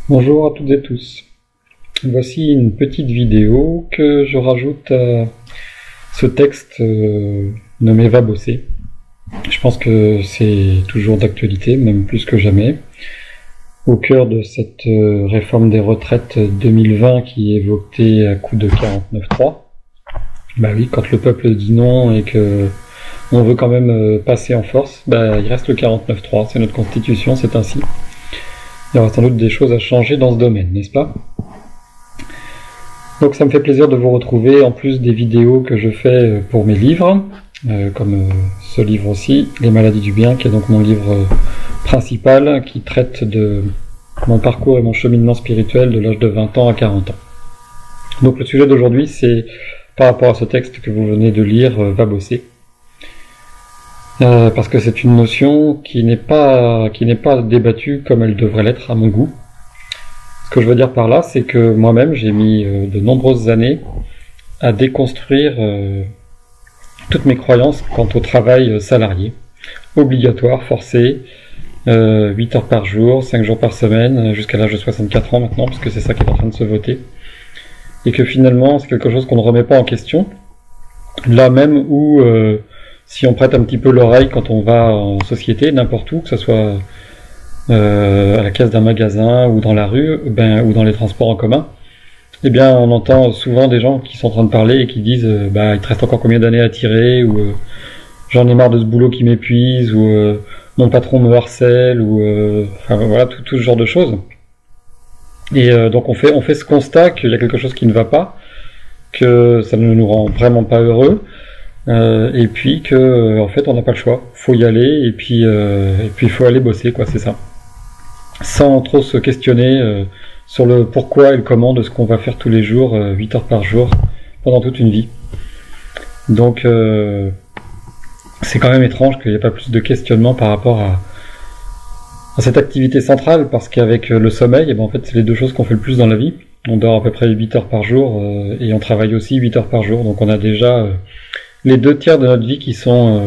Bonjour à toutes et tous. Voici une petite vidéo que je rajoute à ce texte nommé Va bosser. Je pense que c'est toujours d'actualité, même plus que jamais. Au cœur de cette réforme des retraites 2020 qui est votée à coup de 49.3. Bah oui, quand le peuple dit non et que on veut quand même passer en force, bah il reste le 49.3, c'est notre constitution, c'est ainsi. Il y aura sans doute des choses à changer dans ce domaine, n'est-ce pas? Donc ça me fait plaisir de vous retrouver, en plus des vidéos que je fais pour mes livres, comme ce livre aussi, Les maladies du bien, qui est donc mon livre principal, qui traite de mon parcours et mon cheminement spirituel de l'âge de 20 ans à 40 ans. Donc le sujet d'aujourd'hui, c'est par rapport à ce texte que vous venez de lire, Va bosser. Parce que c'est une notion qui n'est pas débattue comme elle devrait l'être à mon goût. Ce que je veux dire par là, c'est que moi-même j'ai mis de nombreuses années à déconstruire toutes mes croyances quant au travail salarié, obligatoire, forcé, 8 heures par jour, 5 jours par semaine, jusqu'à l'âge de 64 ans maintenant, parce que c'est ça qui est en train de se voter, et que finalement c'est quelque chose qu'on ne remet pas en question, là même où si on prête un petit peu l'oreille quand on va en société, n'importe où, que ce soit à la caisse d'un magasin ou dans la rue, ou dans les transports en commun, eh bien on entend souvent des gens qui sont en train de parler et qui disent bah il te reste encore combien d'années à tirer, ou j'en ai marre de ce boulot qui m'épuise, ou mon patron me harcèle, ou enfin voilà, tout ce genre de choses. Et donc on fait ce constat qu'il y a quelque chose qui ne va pas, que ça ne nous rend vraiment pas heureux. Et puis que en fait on n'a pas le choix, faut y aller, et puis il faut aller bosser, quoi, c'est ça, sans trop se questionner sur le pourquoi et le comment de ce qu'on va faire tous les jours, 8 heures par jour pendant toute une vie. Donc c'est quand même étrange qu'il n'y ait pas plus de questionnement par rapport à cette activité centrale, parce qu'avec le sommeil, en fait c'est les deux choses qu'on fait le plus dans la vie. On dort à peu près 8 heures par jour et on travaille aussi 8 heures par jour, donc on a déjà les 2/3 de notre vie qui sont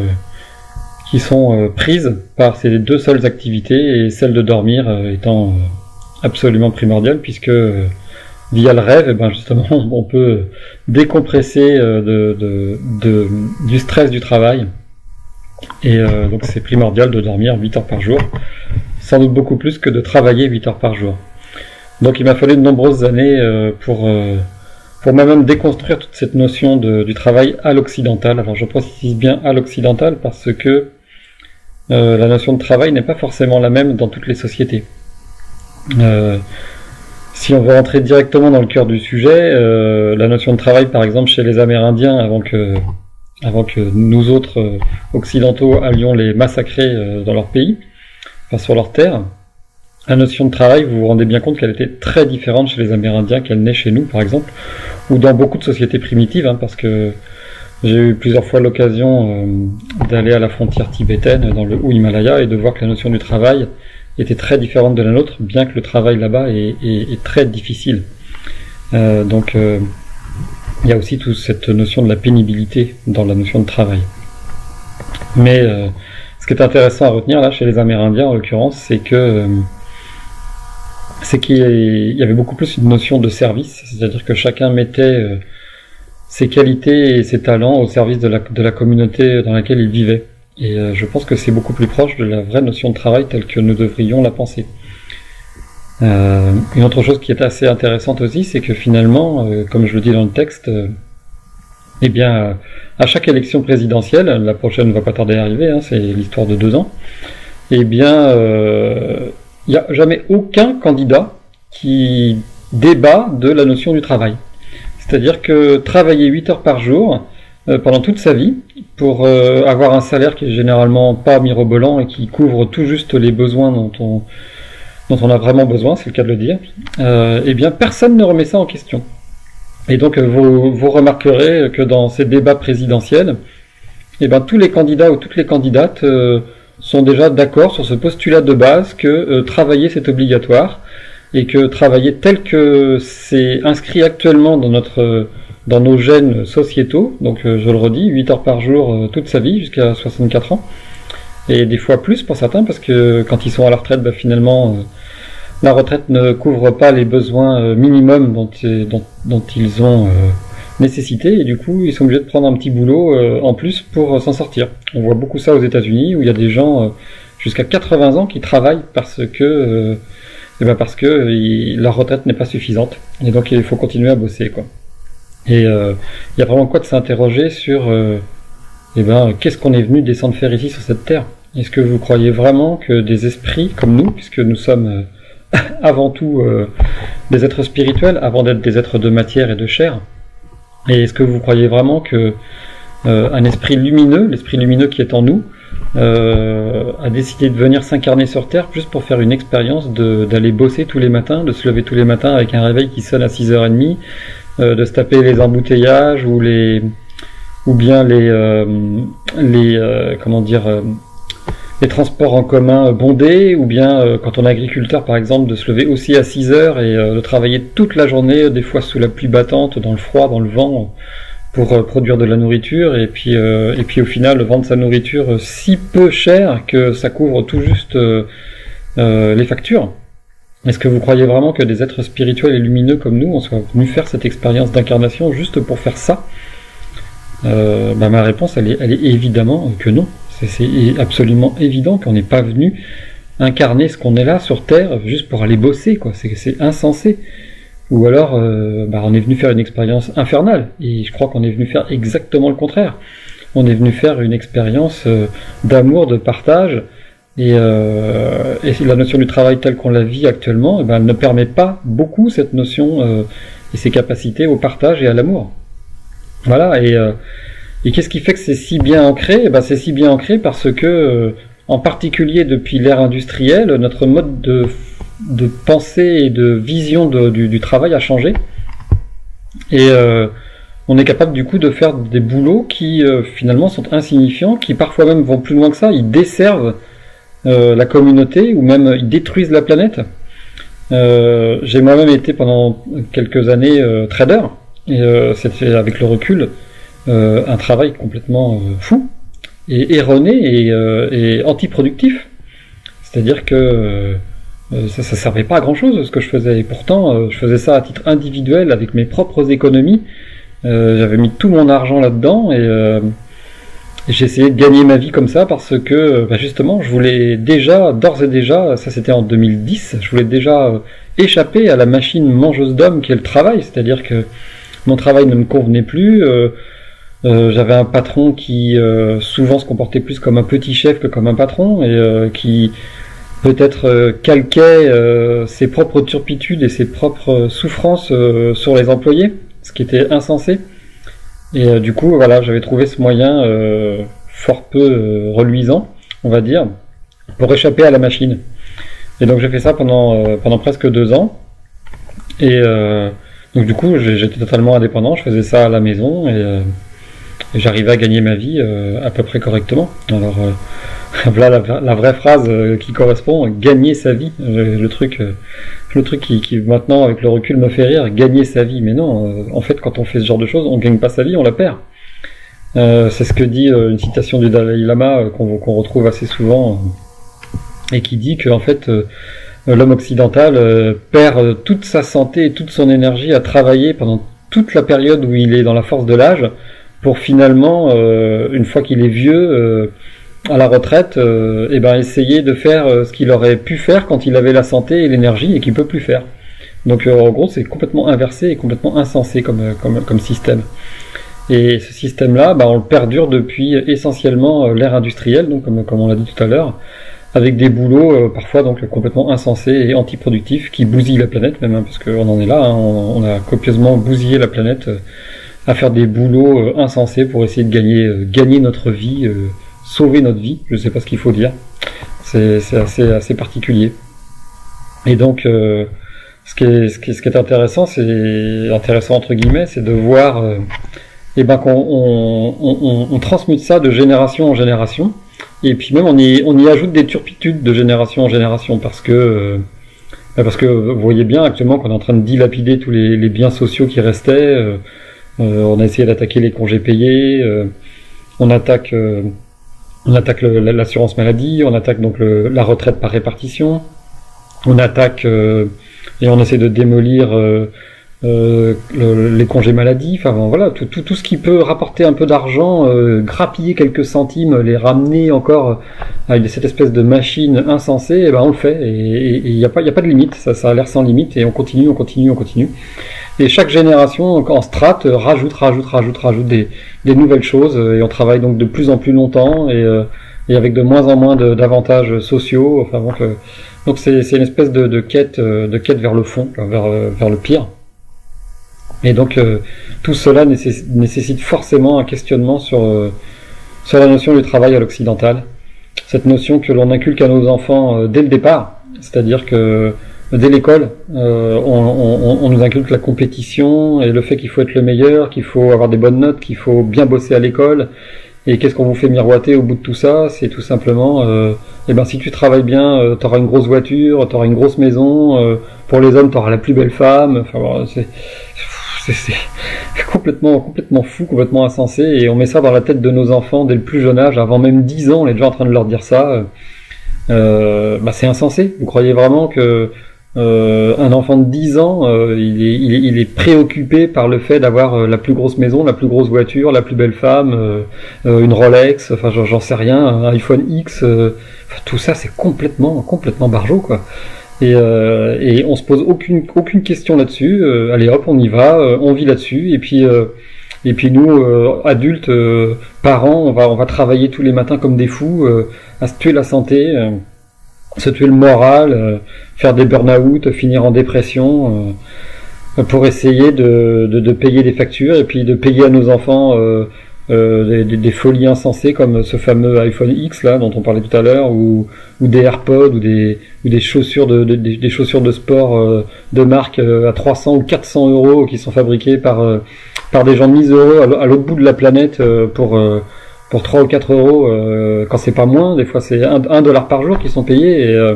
prises par ces deux seules activités, et celle de dormir étant absolument primordiale, puisque via le rêve, justement, on peut décompresser du stress du travail, et donc c'est primordial de dormir 8 heures par jour, sans doute beaucoup plus que de travailler 8 heures par jour. Donc il m'a fallu de nombreuses années pour moi-même déconstruire toute cette notion du travail à l'occidental. Alors je précise bien à l'occidental parce que la notion de travail n'est pas forcément la même dans toutes les sociétés. Si on veut rentrer directement dans le cœur du sujet, la notion de travail par exemple chez les Amérindiens, avant que nous autres occidentaux allions les massacrer dans leur pays, enfin sur leur terre, la notion de travail, vous vous rendez bien compte qu'elle était très différente chez les Amérindiens qu'elle n'est chez nous, par exemple, ou dans beaucoup de sociétés primitives, parce que j'ai eu plusieurs fois l'occasion d'aller à la frontière tibétaine, dans le Haut-Himalaya, et de voir que la notion du travail était très différente de la nôtre, bien que le travail là-bas est très difficile. Donc il y a aussi toute cette notion de la pénibilité dans la notion de travail. Mais ce qui est intéressant à retenir là chez les Amérindiens en l'occurrence, c'est qu'il y avait beaucoup plus une notion de service, c'est-à-dire que chacun mettait ses qualités et ses talents au service de la communauté dans laquelle il vivait. Et je pense que c'est beaucoup plus proche de la vraie notion de travail telle que nous devrions la penser. Une autre chose qui est assez intéressante aussi, c'est que finalement, comme je le dis dans le texte, à chaque élection présidentielle, la prochaine ne va pas tarder à arriver, c'est l'histoire de 2 ans, il n'y a jamais aucun candidat qui débat de la notion du travail. C'est-à-dire que travailler 8 heures par jour pendant toute sa vie pour avoir un salaire qui est généralement pas mirobolant et qui couvre tout juste les besoins dont on a vraiment besoin, c'est le cas de le dire, personne ne remet ça en question. Et donc vous remarquerez que dans ces débats présidentiels, tous les candidats ou toutes les candidates sont déjà d'accord sur ce postulat de base que travailler c'est obligatoire, et que travailler tel que c'est inscrit actuellement dans nos gènes sociétaux, donc je le redis, 8 heures par jour toute sa vie jusqu'à 64 ans, et des fois plus pour certains, parce que quand ils sont à la retraite, finalement la retraite ne couvre pas les besoins minimums dont ils ont nécessité, et du coup ils sont obligés de prendre un petit boulot en plus pour s'en sortir. On voit beaucoup ça aux États-Unis, où il y a des gens jusqu'à 80 ans qui travaillent parce que leur retraite n'est pas suffisante, et donc il faut continuer à bosser, quoi. Et il y a vraiment quoi de s'interroger sur qu'est-ce qu'on est venu descendre faire ici sur cette terre. Est-ce que vous croyez vraiment que des esprits comme nous, puisque nous sommes avant tout des êtres spirituels, avant d'être des êtres de matière et de chair, et est-ce que vous croyez vraiment que un esprit lumineux, l'esprit lumineux qui est en nous, a décidé de venir s'incarner sur Terre juste pour faire une expérience d'aller bosser tous les matins, de se lever tous les matins avec un réveil qui sonne à 6h30, de se taper les embouteillages ou bien les transports en commun bondés, ou bien quand on est agriculteur par exemple, de se lever aussi à 6h et de travailler toute la journée, des fois sous la pluie battante, dans le froid, dans le vent, pour produire de la nourriture, et puis au final vendre sa nourriture si peu cher que ça couvre tout juste les factures. Est-ce que vous croyez vraiment que des êtres spirituels et lumineux comme nous, on soit venus faire cette expérience d'incarnation juste pour faire ça? Ma réponse elle est évidemment que non. C'est absolument évident qu'on n'est pas venu incarner ce qu'on est là sur Terre juste pour aller bosser, quoi. C'est insensé. Ou alors on est venu faire une expérience infernale, et je crois qu'on est venu faire exactement le contraire. On est venu faire une expérience d'amour, de partage, et la notion du travail telle qu'on la vit actuellement, elle ne permet pas beaucoup cette notion et ses capacités au partage et à l'amour. Voilà, et qu'est-ce qui fait que c'est si bien ancré? C'est si bien ancré parce que, en particulier depuis l'ère industrielle, notre mode de pensée et de vision du travail a changé, et on est capable du coup de faire des boulots qui finalement sont insignifiants, qui parfois même vont plus loin que ça, ils desservent la communauté, ou même ils détruisent la planète. J'ai moi-même été pendant quelques années trader, et c'était avec le recul un travail complètement fou et erroné et antiproductif. C'est-à-dire que ça servait pas à grand chose ce que je faisais, et pourtant je faisais ça à titre individuel avec mes propres économies. J'avais mis tout mon argent là-dedans, et j'ai essayé de gagner ma vie comme ça parce que justement je voulais d'ores et déjà, ça c'était en 2010, je voulais déjà échapper à la machine mangeuse d'hommes qui est le travail. C'est-à-dire que mon travail ne me convenait plus. J'avais un patron qui souvent se comportait plus comme un petit chef que comme un patron, et qui peut-être calquait ses propres turpitudes et ses propres souffrances sur les employés, ce qui était insensé. Et du coup, voilà, j'avais trouvé ce moyen fort peu reluisant, on va dire, pour échapper à la machine. Et donc j'ai fait ça pendant presque 2 ans. Et donc du coup, j'étais totalement indépendant, je faisais ça à la maison, et j'arrivais à gagner ma vie à peu près correctement. Alors voilà la vraie phrase qui correspond: gagner sa vie. Le truc qui maintenant avec le recul me fait rire, gagner sa vie. Mais non, en fait quand on fait ce genre de choses, on gagne pas sa vie, on la perd. C'est ce que dit une citation du Dalai Lama qu'on retrouve assez souvent, et qui dit que en fait l'homme occidental perd toute sa santé et toute son énergie à travailler pendant toute la période où il est dans la force de l'âge, pour finalement, une fois qu'il est vieux, à la retraite, essayer de faire ce qu'il aurait pu faire quand il avait la santé et l'énergie, et qu'il peut plus faire. Donc en gros, c'est complètement inversé et complètement insensé comme système. Et ce système-là, on le perdure depuis essentiellement l'ère industrielle, donc comme on l'a dit tout à l'heure, avec des boulots parfois donc complètement insensés et antiproductifs, qui bousillent la planète même, parce qu'on en est là, on a copieusement bousillé la planète à faire des boulots insensés pour essayer de gagner notre vie, sauver notre vie. Je sais pas ce qu'il faut dire. C'est assez particulier. Et donc ce qui est intéressant, c'est intéressant entre guillemets, c'est de voir qu'on transmute ça de génération en génération, et puis même on y ajoute des turpitudes de génération en génération, parce que vous voyez bien actuellement qu'on est en train de dilapider tous les biens sociaux qui restaient. On a essayé d'attaquer les congés payés, on attaque l'assurance maladie, on attaque donc la retraite par répartition, on attaque et on essaie de démolir les congés maladie, enfin bon, voilà, tout ce qui peut rapporter un peu d'argent, grappiller quelques centimes, les ramener encore avec cette espèce de machine insensée, et ben on le fait, et il n'y a pas de limite, ça a l'air sans limite, et on continue. Et chaque génération, en strate, rajoute des nouvelles choses, et on travaille donc de plus en plus longtemps, et avec de moins en moins d'avantages sociaux, enfin donc c'est une espèce de quête vers le fond, vers le pire. Et donc tout cela nécessite forcément un questionnement sur la notion du travail à l'occidental. Cette notion que l'on inculque à nos enfants dès le départ, c'est-à-dire que dès l'école, on nous inculque la compétition et le fait qu'il faut être le meilleur, qu'il faut avoir des bonnes notes, qu'il faut bien bosser à l'école. Et qu'est-ce qu'on vous fait miroiter au bout de tout ça? C'est tout simplement, si tu travailles bien, t'auras une grosse voiture, t'auras une grosse maison, pour les hommes t'auras la plus belle femme, enfin voilà, c'est complètement fou, complètement insensé, et on met ça dans la tête de nos enfants dès le plus jeune âge, avant même 10 ans, on est déjà en train de leur dire ça. C'est insensé. Vous croyez vraiment que un enfant de 10 ans, il est préoccupé par le fait d'avoir la plus grosse maison, la plus grosse voiture, la plus belle femme, une Rolex, enfin j'en sais rien, un iPhone X, tout ça c'est complètement barjot quoi. Et on se pose aucune question là-dessus. Allez hop, on y va, on vit là-dessus. Et puis nous, adultes, parents, on va travailler tous les matins comme des fous à se tuer la santé, se tuer le moral, faire des burn-out, finir en dépression, pour essayer de payer des factures et puis de payer à nos enfants des folies insensées comme ce fameux iPhone X là dont on parlait tout à l'heure, ou des AirPods, ou des chaussures des chaussures de sport de marque à 300 ou 400 euros qui sont fabriquées par des gens miséreux à l'autre bout de la planète pour 3 ou 4 euros quand c'est pas moins. Des fois c'est $1 par jour qui sont payés, et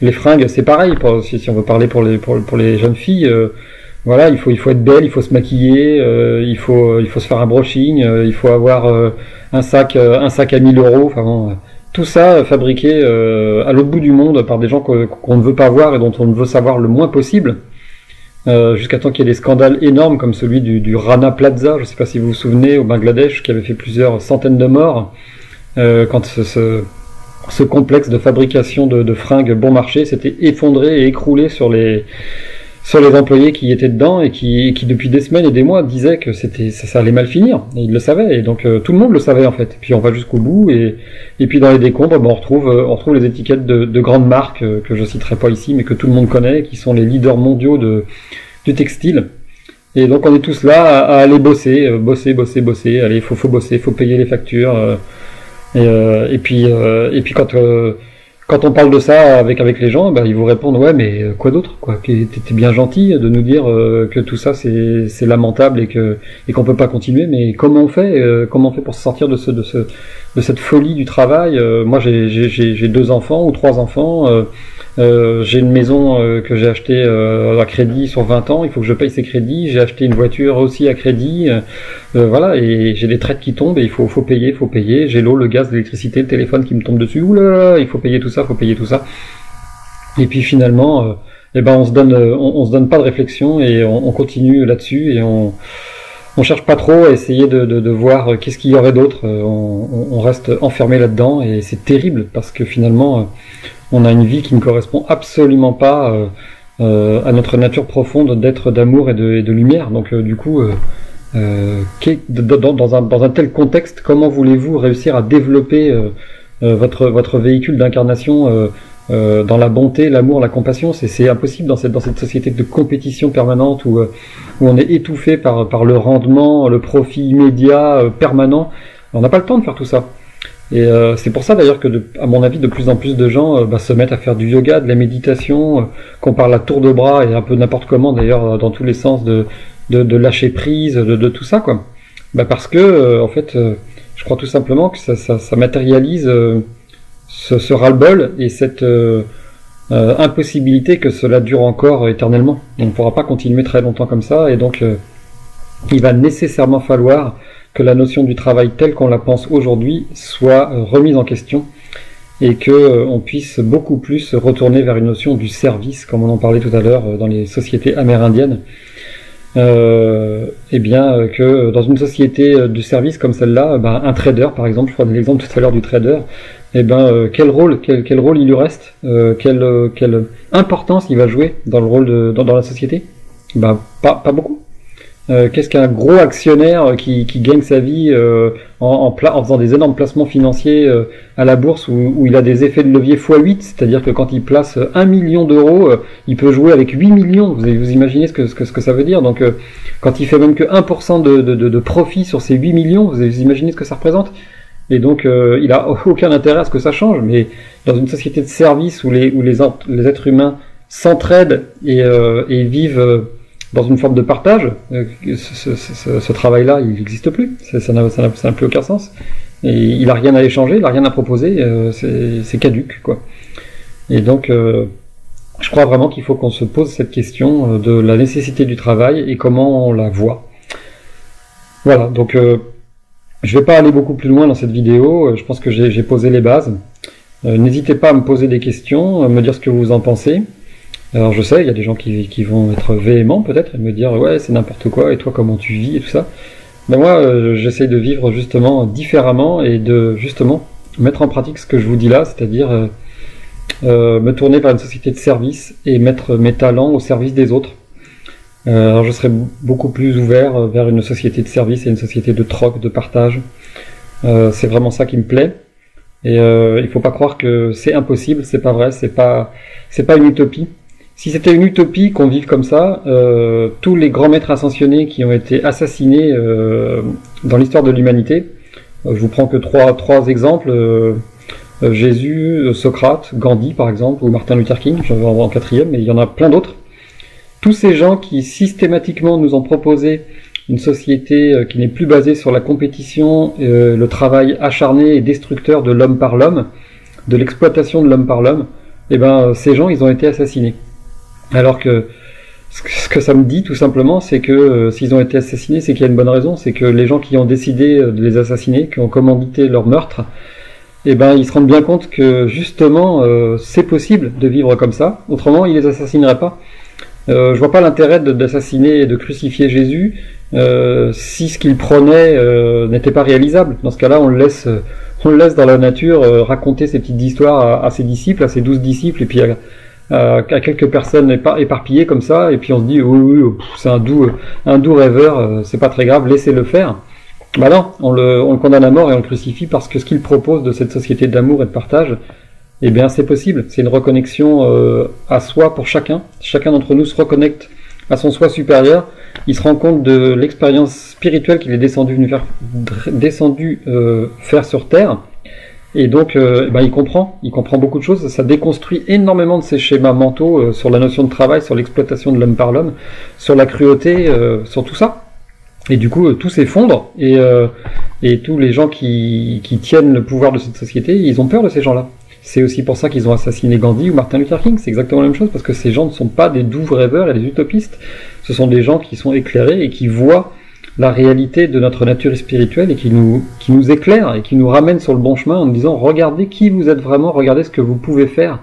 les fringues c'est pareil, si on veut parler pour les jeunes filles. Voilà, il faut être belle, il faut se maquiller, il faut se faire un brushing, il faut avoir un sac à 1000 euros. Enfin bon, tout ça fabriqué à l'autre bout du monde par des gens qu'on ne veut pas voir et dont on ne veut savoir le moins possible, jusqu'à temps qu'il y ait des scandales énormes comme celui du Rana Plaza. Je ne sais pas si vous vous souvenez, au Bangladesh, qui avait fait plusieurs centaines de morts quand ce complexe de fabrication de fringues bon marché s'était effondré et écroulé sur les employés qui étaient dedans, et qui depuis des semaines et des mois disaient que ça allait mal finir, et ils le savaient, et donc tout le monde le savait en fait. Et puis on va jusqu'au bout, et puis dans les décombres, on retrouve les étiquettes de grandes marques que je citerai pas ici, mais que tout le monde connaît, qui sont les leaders mondiaux du textile. Et donc on est tous là à aller bosser. Allez, faut bosser, faut payer les factures, et puis quand on parle de ça avec les gens, ils vous répondent ouais, mais quoi d'autre, quoi? T'es bien gentil de nous dire que tout ça c'est lamentable et qu'on peut pas continuer, mais comment on fait pour se sortir de cette folie du travail? Moi j'ai 2 enfants ou 3 enfants, j'ai une maison que j'ai achetée à crédit sur 20 ans, il faut que je paye ces crédits, j'ai acheté une voiture aussi à crédit, voilà, et j'ai des traites qui tombent, et il faut payer, j'ai l'eau, le gaz, l'électricité, le téléphone qui me tombe dessus, oulala, il faut payer tout ça. Et puis finalement, on se donne pas de réflexion, et on continue là-dessus, et on cherche pas trop à essayer de voir qu'est-ce qu'il y aurait d'autre. On reste enfermé là-dedans, et c'est terrible parce que finalement on a une vie qui ne correspond absolument pas à notre nature profonde d'être, d'amour et de lumière. Donc du coup, dans un tel contexte, comment voulez-vous réussir à développer votre véhicule d'incarnation dans la bonté, l'amour, la compassion? C'est impossible dans cette société de compétition permanente où on est étouffé par le rendement, le profit immédiat permanent. On n'a pas le temps de faire tout ça. Et c'est pour ça d'ailleurs que, à mon avis, de plus en plus de gens se mettent à faire du yoga, de la méditation, qu'on parle à tour de bras et un peu n'importe comment d'ailleurs, dans tous les sens, de lâcher prise, de tout ça, quoi. Parce que en fait, je crois tout simplement que ça matérialise ce ras-le-bol et cette impossibilité que cela dure encore éternellement. On ne pourra pas continuer très longtemps comme ça, et donc il va nécessairement falloir que la notion du travail telle qu'on la pense aujourd'hui soit remise en question, et que on puisse beaucoup plus se retourner vers une notion du service, comme on en parlait tout à l'heure dans les sociétés amérindiennes. Eh bien que dans une société de service comme celle-là, un trader par exemple, je prenais l'exemple tout à l'heure du trader, eh ben quel rôle il lui reste, quelle importance il va jouer dans le rôle dans la société? Pas beaucoup. Qu'est-ce qu'un gros actionnaire qui gagne sa vie en faisant des énormes placements financiers à la bourse où il a des effets de levier x8, c'est-à-dire que quand il place 1 million d'euros, il peut jouer avec 8 millions. Vous imaginez ce que ça veut dire? Donc quand il fait même que 1% de profit sur ces 8 millions, vous imaginez ce que ça représente? Et donc il a aucun intérêt à ce que ça change. Mais dans une société de service où les êtres humains s'entraident et vivent dans une forme de partage, ce travail-là, il n'existe plus. Ça n'a plus aucun sens. Et il n'a rien à échanger, il n'a rien à proposer. C'est caduque, quoi. Et donc, je crois vraiment qu'il faut qu'on se pose cette question de la nécessité du travail et comment on la voit. Voilà. Donc, je ne vais pas aller beaucoup plus loin dans cette vidéo. Je pense que j'ai posé les bases. N'hésitez pas à me poser des questions, à me dire ce que vous en pensez. Alors je sais, il y a des gens qui vont être véhéments peut-être et me dire ouais c'est n'importe quoi et toi comment tu vis et tout ça. Mais moi j'essaye de vivre justement différemment et de justement mettre en pratique ce que je vous dis là, c'est-à-dire me tourner vers une société de service et mettre mes talents au service des autres. Alors je serais beaucoup plus ouvert vers une société de service et une société de troc, de partage. C'est vraiment ça qui me plaît. Et il faut pas croire que c'est impossible, c'est pas vrai, c'est pas une utopie. Si c'était une utopie qu'on vive comme ça, tous les grands maîtres ascensionnés qui ont été assassinés dans l'histoire de l'humanité, je vous prends que trois exemples, Jésus, Socrate, Gandhi par exemple, ou Martin Luther King, j'en vais en quatrième, mais il y en a plein d'autres. Tous ces gens qui systématiquement nous ont proposé une société qui n'est plus basée sur la compétition, le travail acharné et destructeur de l'homme par l'homme, de l'exploitation de l'homme par l'homme, eh ben ces gens ils ont été assassinés. Alors que ce que ça me dit tout simplement, c'est que s'ils ont été assassinés, c'est qu'il y a une bonne raison, c'est que les gens qui ont décidé de les assassiner, qui ont commandité leur meurtre, eh ben ils se rendent bien compte que justement c'est possible de vivre comme ça, autrement ils les assassineraient pas. Je vois pas l'intérêt d'assassiner et de crucifier Jésus si ce qu'il prônait n'était pas réalisable. Dans ce cas-là, on le laisse dans la nature raconter ces petites histoires à ses disciples, à ses 12 disciples, et puis à quelques personnes éparpillées comme ça, et puis on se dit oui, c'est un doux rêveur, c'est pas très grave, laissez-le faire. Bah non, on le condamne à mort et on le crucifie parce que ce qu'il propose de cette société d'amour et de partage, eh bien c'est possible, c'est une reconnexion à soi pour chacun. Chacun d'entre nous se reconnecte à son soi supérieur, il se rend compte de l'expérience spirituelle qu'il est descendu faire sur Terre, et donc il comprend beaucoup de choses, ça déconstruit énormément de ses schémas mentaux sur la notion de travail, sur l'exploitation de l'homme par l'homme, sur la cruauté, sur tout ça. Et du coup, tout s'effondre, et tous les gens qui tiennent le pouvoir de cette société, ils ont peur de ces gens-là. C'est aussi pour ça qu'ils ont assassiné Gandhi ou Martin Luther King, c'est exactement la même chose, parce que ces gens ne sont pas des doux rêveurs et des utopistes, ce sont des gens qui sont éclairés et qui voient la réalité de notre nature spirituelle et qui nous éclairent et qui nous ramènent sur le bon chemin en nous disant regardez qui vous êtes vraiment, regardez ce que vous pouvez faire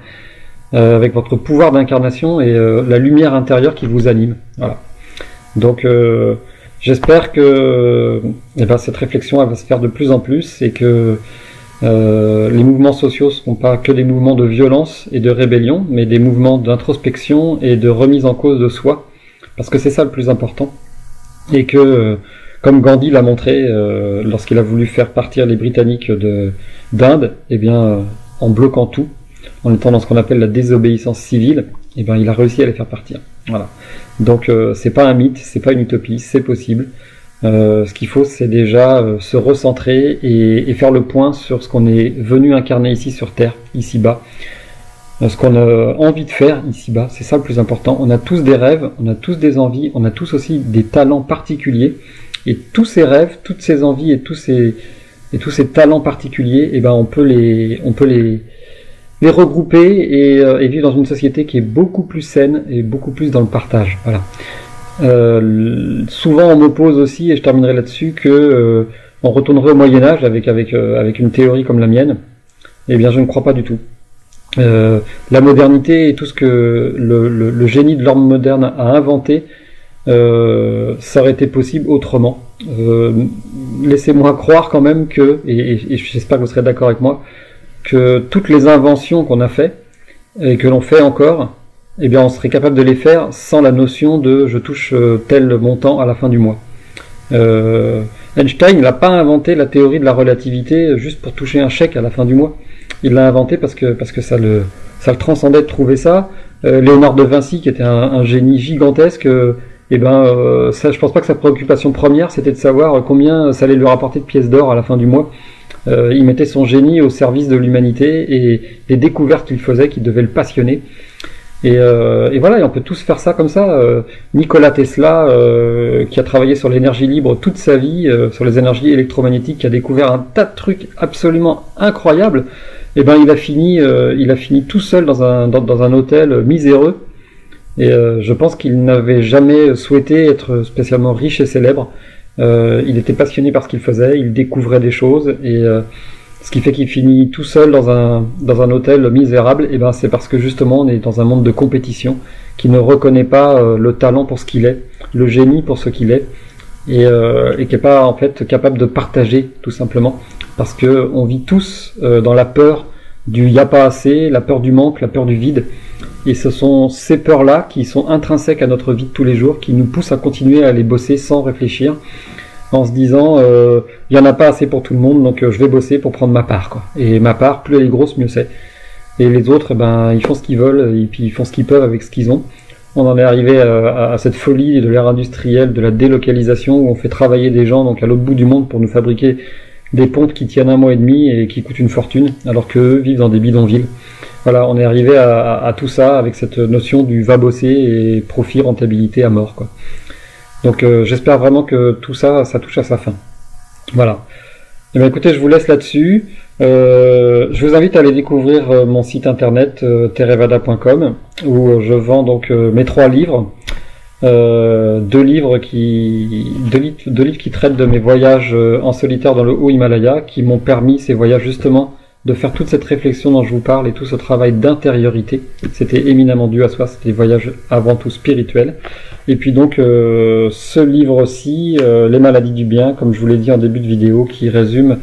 avec votre pouvoir d'incarnation et la lumière intérieure qui vous anime. Voilà. Donc j'espère que cette réflexion elle va se faire de plus en plus et que les mouvements sociaux ne seront pas que des mouvements de violence et de rébellion, mais des mouvements d'introspection et de remise en cause de soi, parce que c'est ça le plus important. Et que, comme Gandhi l'a montré lorsqu'il a voulu faire partir les Britanniques d'Inde, eh bien, en bloquant tout, en étant dans ce qu'on appelle la désobéissance civile, eh bien, il a réussi à les faire partir. Voilà. Donc, c'est pas un mythe, c'est pas une utopie, c'est possible. Ce qu'il faut, c'est déjà se recentrer et faire le point sur ce qu'on est venu incarner ici sur Terre, ici-bas. Ce qu'on a envie de faire ici-bas, c'est ça le plus important. On a tous des rêves, on a tous des envies, on a tous aussi des talents particuliers. Et tous ces rêves, toutes ces envies et tous ces talents particuliers, eh ben on peut les regrouper et vivre dans une société qui est beaucoup plus saine et beaucoup plus dans le partage. Voilà. Souvent on m'oppose aussi, et je terminerai là-dessus, que on retournerait au Moyen-Âge avec une théorie comme la mienne, Eh bien, je ne crois pas du tout. La modernité et tout ce que le génie de l'homme moderne a inventé, ça aurait été possible autrement. Laissez-moi croire quand même que, et j'espère que vous serez d'accord avec moi, que toutes les inventions qu'on a fait et que l'on fait encore, eh bien on serait capable de les faire sans la notion de je touche tel montant à la fin du mois. Einstein n'a pas inventé la théorie de la relativité juste pour toucher un chèque à la fin du mois. Il l'a inventé parce que ça le transcendait de trouver ça. Léonard de Vinci, qui était un génie gigantesque, ça, je pense pas que sa préoccupation première c'était de savoir combien ça allait lui rapporter de pièces d'or à la fin du mois. Il mettait son génie au service de l'humanité et les découvertes qu'il faisait qui devaient le passionner. Et voilà, et on peut tous faire ça comme ça. Nikola Tesla, qui a travaillé sur l'énergie libre toute sa vie, sur les énergies électromagnétiques, qui a découvert un tas de trucs absolument incroyables, et ben il a fini tout seul dans un hôtel miséreux. Et je pense qu'il n'avait jamais souhaité être spécialement riche et célèbre. Il était passionné par ce qu'il faisait, il découvrait des choses, et ce qui fait qu'il finit tout seul dans un hôtel misérable. Et ben c'est parce que justement on est dans un monde de compétition qui ne reconnaît pas le talent pour ce qu'il est, le génie pour ce qu'il est, et qui n'est pas en fait capable de partager tout simplement, parce que on vit tous dans la peur du y a pas assez, la peur du manque, la peur du vide. Et ce sont ces peurs-là qui sont intrinsèques à notre vie de tous les jours, qui nous poussent à continuer à aller bosser sans réfléchir, en se disant il y en a pas assez pour tout le monde, donc je vais bosser pour prendre ma part, quoi. Et ma part, plus elle est grosse, mieux c'est. Et les autres, ben ils font ce qu'ils veulent et puis ils font ce qu'ils peuvent avec ce qu'ils ont. On en est arrivé à cette folie de l'ère industrielle, de la délocalisation, où on fait travailler des gens donc à l'autre bout du monde pour nous fabriquer des pompes qui tiennent 1 mois et demi et qui coûtent une fortune, alors qu'eux vivent dans des bidonvilles. Voilà, on est arrivé à tout ça avec cette notion du va bosser et profit, rentabilité à mort, quoi. Donc j'espère vraiment que tout ça, ça touche à sa fin. Voilà. Et bien écoutez, je vous laisse là-dessus. Je vous invite à aller découvrir mon site internet therevada.com, où je vends donc mes 3 livres. 2 livres qui traitent de mes voyages en solitaire dans le Haut-Himalaya, qui m'ont permis ces voyages justement de faire toute cette réflexion dont je vous parle et tout ce travail d'intériorité. C'était éminemment dû à soi, c'était des voyages avant tout spirituels. Et puis donc ce livre-ci, Les maladies du bien, comme je vous l'ai dit en début de vidéo, qui résume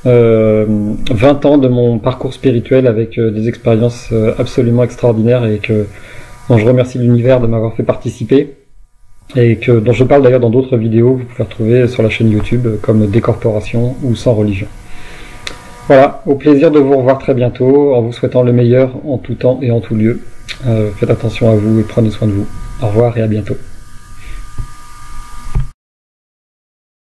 20 ans de mon parcours spirituel avec des expériences absolument extraordinaires et dont je remercie l'univers de m'avoir fait participer, et dont je parle d'ailleurs dans d'autres vidéos que vous pouvez retrouver sur la chaîne YouTube comme Décorporation ou Sans religion. Voilà, au plaisir de vous revoir très bientôt, en vous souhaitant le meilleur en tout temps et en tout lieu. Faites attention à vous et prenez soin de vous. Au revoir et à bientôt.